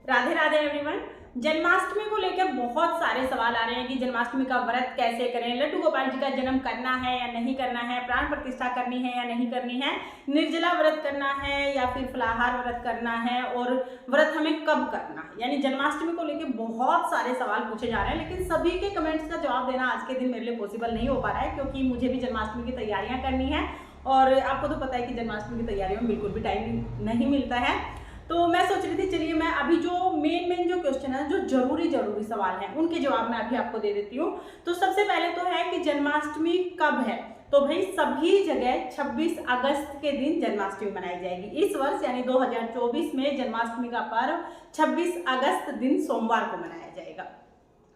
Radhe Radhe everyone. Janmashtami को लेकर बहुत सारे सवाल आ रहे हैं कि जन्माष्टमी का व्रत कैसे करें, लड्डू गोपाल जी का जन्म करना है या नहीं करना है, प्राण प्रतिष्ठा करनी है या नहीं करनी है, निर्जला व्रत करना है या फिर फलाहार व्रत करना है, और व्रत हमें कब करना है। यानी जन्माष्टमी को लेकर बहुत सारे सवाल पूछे जा रहे हैं, लेकिन सभी के कमेंट्स का जवाब देना आज के दिन मेरे लिए पॉसिबल नहीं हो पा रहा है, क्योंकि मुझे भी जन्माष्टमी की तैयारियां करनी है और आपको तो पता है कि जन्माष्टमी की तैयारियों में बिल्कुल भी टाइम नहीं मिलता है। तो मैं सोच रही थी चलिए मैं अभी जो मेन जो क्वेश्चन है, जो जरूरी सवाल हैं, उनके जवाब मैं अभी आपको दे देती हूँ। तो सबसे पहले तो है कि जन्माष्टमी कब है। तो भाई सभी जगह 26 अगस्त के दिन जन्माष्टमी मनाई जाएगी। इस वर्ष यानी 2024 में जन्माष्टमी का पर्व 26 अगस्त दिन सोमवार को मनाया जाएगा।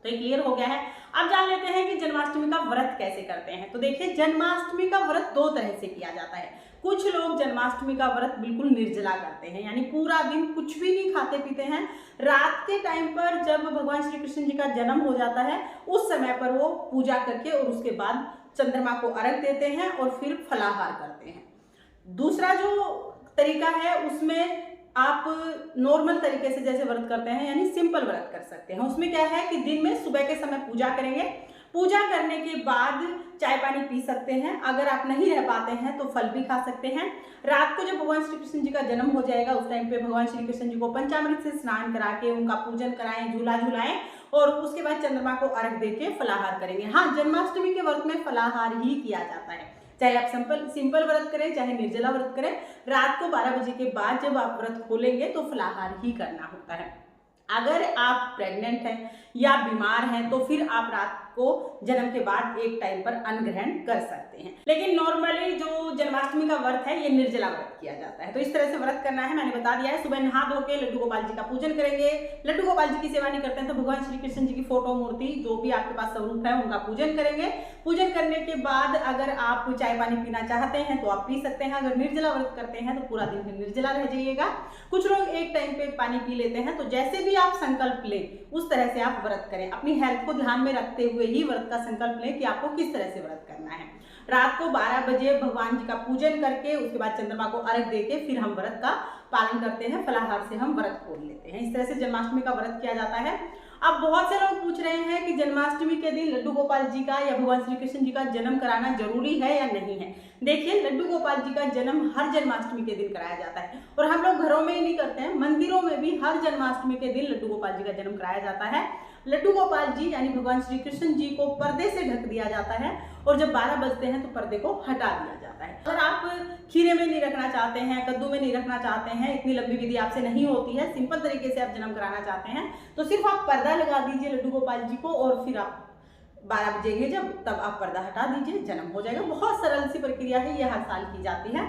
तो ये क्लियर हो गया है। अब जान लेते हैं कि जन्माष्टमी का व्रत कैसे करते हैं। तो देखिए, जन्माष्टमी का व्रत दो तरह से किया जाता है। कुछ लोग जन्माष्टमी का व्रत बिल्कुल निर्जला करते हैं, यानी पूरा दिन कुछ भी नहीं खाते पीते हैं। रात के टाइम पर जब भगवान श्री कृष्ण जी का जन्म हो जाता है, उस समय पर वो पूजा करके और उसके बाद चंद्रमा को अर्घ देते हैं और फिर फलाहार करते हैं। दूसरा जो तरीका है, उसमें आप नॉर्मल तरीके से जैसे व्रत करते हैं, यानी सिंपल व्रत कर सकते हैं। उसमें क्या है कि दिन में सुबह के समय पूजा करेंगे, पूजा करने के बाद चाय पानी पी सकते हैं। अगर आप नहीं रह पाते हैं तो फल भी खा सकते हैं। रात को जब भगवान श्री कृष्ण जी का जन्म हो जाएगा, उस टाइम पे भगवान श्री कृष्ण जी को पंचामृत से स्नान करा के उनका पूजन कराएं, झूला झुलाएं और उसके बाद चंद्रमा को अर्घ देके फलाहार करेंगे। हाँ, जन्माष्टमी के व्रत में फलाहार ही किया जाता है, चाहे आप सिंपल व्रत करें चाहे निर्जला व्रत करें। रात को 12 बजे के बाद जब आप व्रत खोलेंगे तो फलाहार ही करना होता है। अगर आप प्रेग्नेंट हैं या बीमार हैं तो फिर आप रात को जन्म के बाद एक टाइम पर अन्न ग्रहण कर सकते हैं। लेकिन नॉर्मली जो जन्माष्टमी का व्रत है, ये निर्जला व्रत किया जाता है। तो इस तरह से व्रत करना है, मैंने बता दिया है। सुबह नहा धो के लड्डू गोपाल जी का पूजन करेंगे। लड्डू गोपाल जी की सेवा नहीं करते हैं तो भगवान श्री कृष्ण जी की फोटो मूर्ति जो भी आपके पास स्वरूप है उनका पूजन करेंगे। पूजन करने के बाद अगर आप चाय पानी पीना चाहते हैं तो आप पी सकते हैं। अगर निर्जला व्रत करते हैं तो पूरा दिन फिर निर्जला रह जाइएगा। कुछ लोग एक टाइम पे पानी पी लेते हैं। तो जैसे भी आप संकल्प लें उस तरह से आप व्रत करें। अपनी हेल्थ को ध्यान में रखते हुए ही व्रत का संकल्प लें कि आपको किस तरह से व्रत करना है। रात को 12 बजे भगवान जी का पूजन करके उसके बाद चंद्रमा को अर्घ देके फिर हम व्रत का पालन करते हैं। फलाहार से हम व्रत खोल लेते हैं। इस तरह से जन्माष्टमी का व्रत किया जाता है। अब बहुत से लोग पूछ रहे हैं कि जन्माष्टमी के दिन लड्डू गोपाल जी का या भगवान श्री कृष्ण जी का जन्म कराना जरूरी है या नहीं है। देखिए, लड्डू गोपाल जी का जन्म हर जन्माष्टमी के दिन कराया जाता है और हम लोग घरों में ही नहीं करते हैं, मंदिरों में भी हर जन्माष्टमी के दिन लड्डू गोपाल जी का जन्म कराया जाता है। लड्डू गोपाल जी यानी भगवान श्री कृष्ण जी को पर्दे से ढक दिया जाता है और जब 12 बजते हैं तो पर्दे को हटा दिया जाता है। अगर आप खीरे में नहीं रखना चाहते हैं, कद्दू में नहीं रखना चाहते हैं, इतनी लंबी विधि आपसे नहीं होती है, सिंपल तरीके से आप जन्म कराना चाहते हैं, तो सिर्फ आप पर्दा लगा दीजिए लड्डू गोपाल जी को और फिर आप 12 बजेंगे जब, तब आप पर्दा हटा दीजिए, जन्म हो जाएगा। बहुत सरल सी प्रक्रिया है, ये हर साल की जाती है।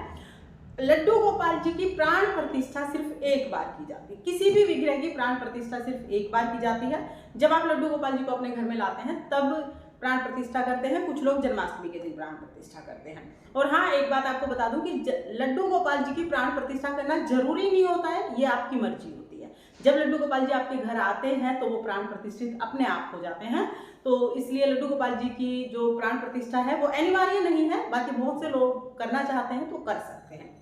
लड्डू गोपाल जी की प्राण प्रतिष्ठा सिर्फ एक बार की जाती है। किसी भी विग्रह की प्राण प्रतिष्ठा सिर्फ एक बार की जाती है। जब आप लड्डू गोपाल जी को अपने घर में लाते हैं तब प्राण प्रतिष्ठा करते हैं। कुछ लोग जन्माष्टमी के दिन प्राण प्रतिष्ठा करते हैं। और हाँ, एक बात आपको बता दूं कि लड्डू गोपाल जी की प्राण प्रतिष्ठा करना जरूरी नहीं होता है, ये आपकी मर्जी होती है। जब लड्डू गोपाल जी आपके घर आते हैं तो वो प्राण प्रतिष्ठित अपने आप हो जाते हैं। तो इसलिए लड्डू गोपाल जी की जो प्राण प्रतिष्ठा है वो अनिवार्य नहीं है। बाकी बहुत से लोग करना चाहते हैं तो कर सकते हैं।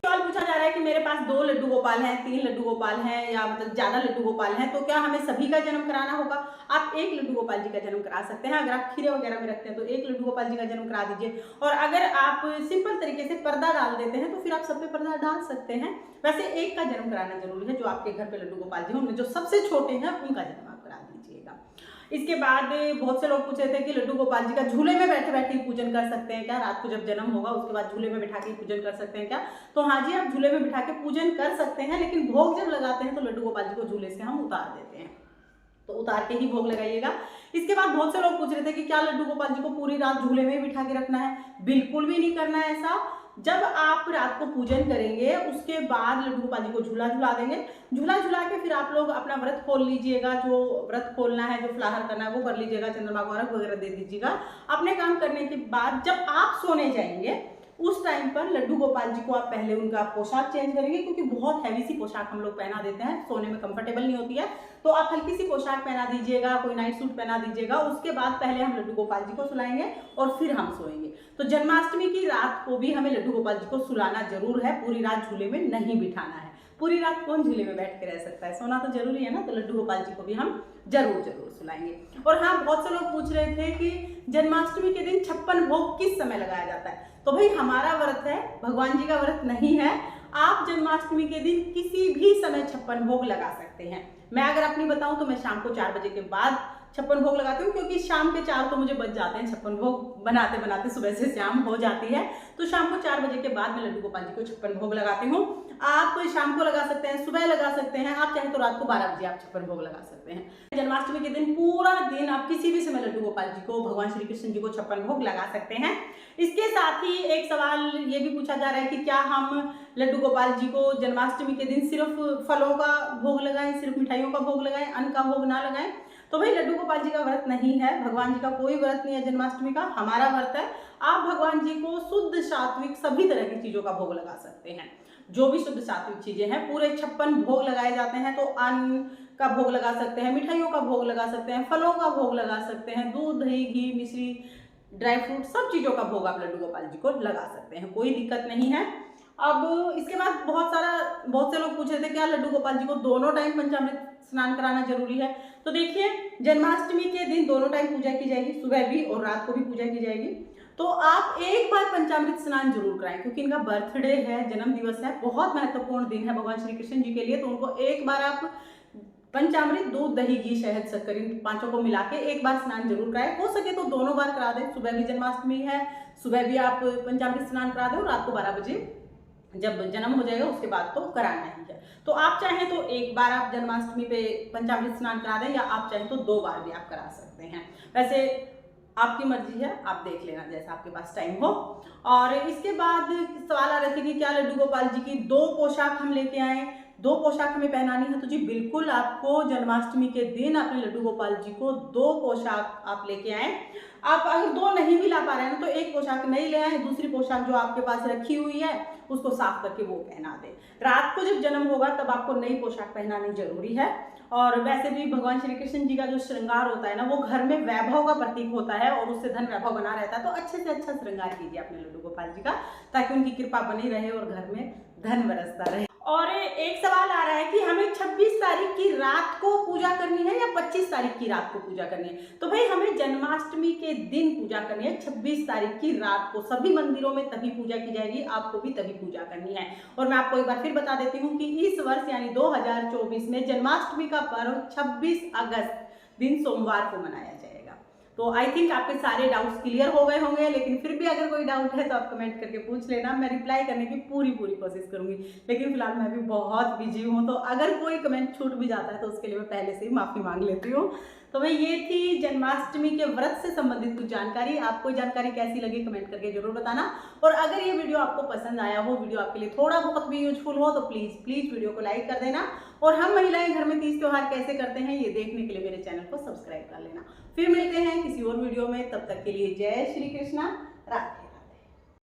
सवाल पूछा जा रहा है कि मेरे पास 2 लड्डू गोपाल हैं, 3 लड्डू गोपाल हैं या मतलब ज्यादा लड्डू गोपाल हैं, तो क्या हमें सभी का जन्म कराना होगा। आप एक लड्डू गोपाल जी का जन्म करा सकते हैं। अगर आप खीरे वगैरह में रखते हैं तो एक लड्डू गोपाल जी का जन्म करा दीजिए। और अगर आप सिंपल तरीके से पर्दा डाल देते हैं तो फिर आप सब पे पर्दा डाल सकते हैं। वैसे एक का जन्म कराना जरूरी है। जो आपके घर पे लड्डू गोपाल जी हैं उनमें जो सबसे छोटे हैं उनका जन्म आप करा दीजिएगा। इसके बाद बहुत से लोग पूछ रहे थे कि लड्डू गोपाल जी का झूले में बैठे बैठे ही पूजन कर सकते हैं क्या। रात को जब जन्म होगा उसके बाद झूले में बिठा के पूजन कर सकते हैं क्या। तो हाँ जी, आप झूले में बिठा के पूजन कर सकते हैं, लेकिन भोग जब लगाते हैं तो लड्डू गोपाल जी को झूले से हम उतार देते हैं, तो उतार के ही भोग लगाइएगा। इसके बाद बहुत से लोग पूछ रहे थे कि क्या लड्डू गोपाल जी को पूरी रात झूले में बिठा के रखना है। बिल्कुल भी नहीं करना है ऐसा। जब आप रात को पूजन करेंगे उसके बाद लड्डू गोपाल जी को झूला झुला देंगे। झूला झुला के फिर आप लोग अपना व्रत खोल लीजिएगा। जो व्रत खोलना है, जो फलाहार करना है वो कर लीजिएगा, चंद्रमा को अर्घ वगैरह दे दीजिएगा। अपने काम करने के बाद जब आप सोने जाएंगे उस टाइम पर लड्डू गोपाल जी को आप पहले उनका पोशाक चेंज करेंगे, क्योंकि बहुत हैवी सी पोशाक हम लोग पहना देते हैं, सोने में कंफर्टेबल नहीं होती है। तो आप हल्की सी पोशाक पहना दीजिएगा, कोई नाइट सूट पहना दीजिएगा। उसके बाद पहले हम लड्डू गोपाल जी को सुलाएंगे और फिर हम सोएंगे। तो जन्माष्टमी की रात को भी हमें लड्डू गोपाल जी को सुलाना जरूर है, पूरी रात झूले में नहीं बिठाना है। पूरी रात कौन झूले में बैठ के रह सकता है, सोना तो जरूरी है ना। तो लड्डू गोपाल जी को भी हम जरूर सुलाएंगे। और हाँ, बहुत से लोग पूछ रहे थे कि जन्माष्टमी के दिन 56 भोग किस समय लगाया जाता है। तो भाई हमारा व्रत है, भगवान जी का व्रत नहीं है। आप जन्माष्टमी के दिन किसी भी समय 56 भोग लगा सकते हैं। मैं अगर अपनी बताऊं तो मैं शाम को 4 बजे के बाद 56 भोग लगाती हूँ, क्योंकि शाम के 4 तो मुझे बच जाते हैं। 56 भोग बनाते बनाते सुबह से शाम हो जाती है, तो शाम को 4 बजे के बाद मैं लड्डू गोपाल जी को 56 भोग लगाती हूँ। आप शाम को लगा सकते हैं, सुबह लगा सकते हैं, आप चाहे तो रात को 12 बजे आप 56 भोग लगा सकते हैं। जन्माष्टमी के दिन पूरा दिन आप किसी भी समय लड्डू गोपाल जी को, भगवान श्री कृष्ण जी को 56 भोग लगा सकते हैं। इसके साथ ही एक सवाल ये भी पूछा जा रहा है कि क्या हम लड्डू गोपाल जी को जन्माष्टमी के दिन सिर्फ फलों का भोग लगाएं, सिर्फ मिठाइयों का भोग लगाएं, अन्न का भोग ना लगाएं। तो भाई लड्डू गोपाल जी का व्रत नहीं है, भगवान जी का कोई व्रत नहीं है जन्माष्टमी का, हमारा व्रत है। आप भगवान जी को शुद्ध सात्विक सभी तरह की चीजों का भोग लगा सकते हैं, जो भी शुद्ध सात्विक चीजें हैं। पूरे 56 भोग लगाए जाते हैं, तो अन्न का भोग लगा सकते हैं, मिठाइयों का भोग लगा सकते हैं, फलों का भोग लगा सकते हैं, दूध, दही, घी, मिश्री, ड्राई फ्रूट, सब चीजों का भोग आप लड्डू गोपाल जी को लगा सकते हैं, कोई दिक्कत नहीं है। अब इसके बाद बहुत से लोग पूछ रहे थे क्या लड्डू गोपाल जी को दोनों टाइम पंचामृत स्नान कराना जरूरी है। तो देखिए, जन्माष्टमी के दिन दोनों टाइम पूजा की जाएगी, सुबह भी और रात को भी पूजा की जाएगी। तो आप एक बार पंचामृत स्नान जरूर कराएं, क्योंकि इनका बर्थडे है, जन्म दिवस है, बहुत महत्वपूर्ण दिन है भगवान श्री कृष्ण जी के लिए। तो उनको एक बार आप पंचामृत, दूध, दही, घी, शहद, शक्कर, इन पांचों को मिला के एक बार स्नान जरूर कराएं। हो सके तो दोनों बार करा दें, सुबह भी जन्माष्टमी है, सुबह भी आप पंचामृत स्नान करा दें, और रात को 12 बजे जब जन्म हो जाएगा उसके बाद तो कराना ही है। तो आप चाहें तो एक बार आप जन्माष्टमी पे पंचामृत स्नान करा दें, या आप चाहें तो 2 बार भी आप करा सकते हैं। वैसे आपकी मर्जी है, आप देख लेना जैसा आपके पास टाइम हो। और इसके बाद सवाल आ रहे थे कि क्या लड्डू गोपाल जी की 2 पोशाक हम लेके आए, 2 पोशाक हमें पहनानी है। तो जी बिल्कुल, आपको जन्माष्टमी के दिन अपने लड्डू गोपाल जी को 2 पोशाक आप लेके आए। आप अगर 2 नहीं भी ला पा रहे हैं तो एक पोशाक नहीं ले आए, दूसरी पोशाक जो आपके पास रखी हुई है उसको साफ करके वो पहना दें। रात को जब जन्म होगा तब आपको नई पोशाक पहनानी जरूरी है। और वैसे भी भगवान श्री कृष्ण जी का जो श्रृंगार होता है ना, वो घर में वैभव का प्रतीक होता है, और उससे धन वैभव बना रहता है। तो अच्छे से अच्छा श्रृंगार कीजिए अपने लड्डू गोपाल जी का, ताकि उनकी कृपा बनी रहे और घर में धन बरसता रहे। और एक सवाल आ रहा है कि हमें 26 तारीख की रात को पूजा करनी है या 25 तारीख की रात को पूजा करनी है। तो भाई हमें जन्माष्टमी के दिन पूजा करनी है, 26 तारीख की रात को। सभी मंदिरों में तभी पूजा की जाएगी, आपको भी तभी पूजा करनी है। और मैं आपको एक बार फिर बता देती हूँ कि इस वर्ष यानी 2024 में जन्माष्टमी का पर्व 26 अगस्त दिन सोमवार को मनाया जाएगा। तो आई थिंक आपके सारे डाउट्स क्लियर हो गए होंगे, लेकिन फिर भी अगर कोई डाउट है तो आप कमेंट करके पूछ लेना, मैं रिप्लाई करने की पूरी कोशिश करूंगी। लेकिन फिलहाल मैं भी बहुत बिजी हूँ, तो अगर कोई कमेंट छूट भी जाता है तो उसके लिए मैं पहले से ही माफ़ी मांग लेती हूँ। तो भाई ये थी जन्माष्टमी के व्रत से संबंधित कुछ जानकारी। आपको जानकारी कैसी लगी कमेंट करके जरूर बताना। और अगर ये वीडियो आपको पसंद आया हो, वीडियो आपके लिए थोड़ा बहुत भी यूजफुल हो, तो प्लीज़ वीडियो को लाइक कर देना। और हम महिलाएं घर में तीज त्योहार कैसे करते हैं ये देखने के लिए मेरे चैनल को सब्सक्राइब कर लेना। फिर मिलते हैं किसी और वीडियो में, तब तक के लिए जय श्री कृष्णा, राधे।